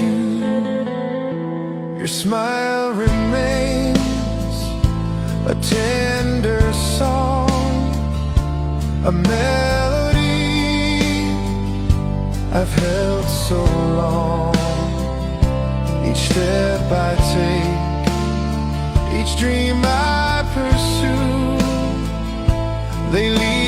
you. Your smile remains a tender song, a melody I've held so long. Each step I take, each dream I pursue, they lead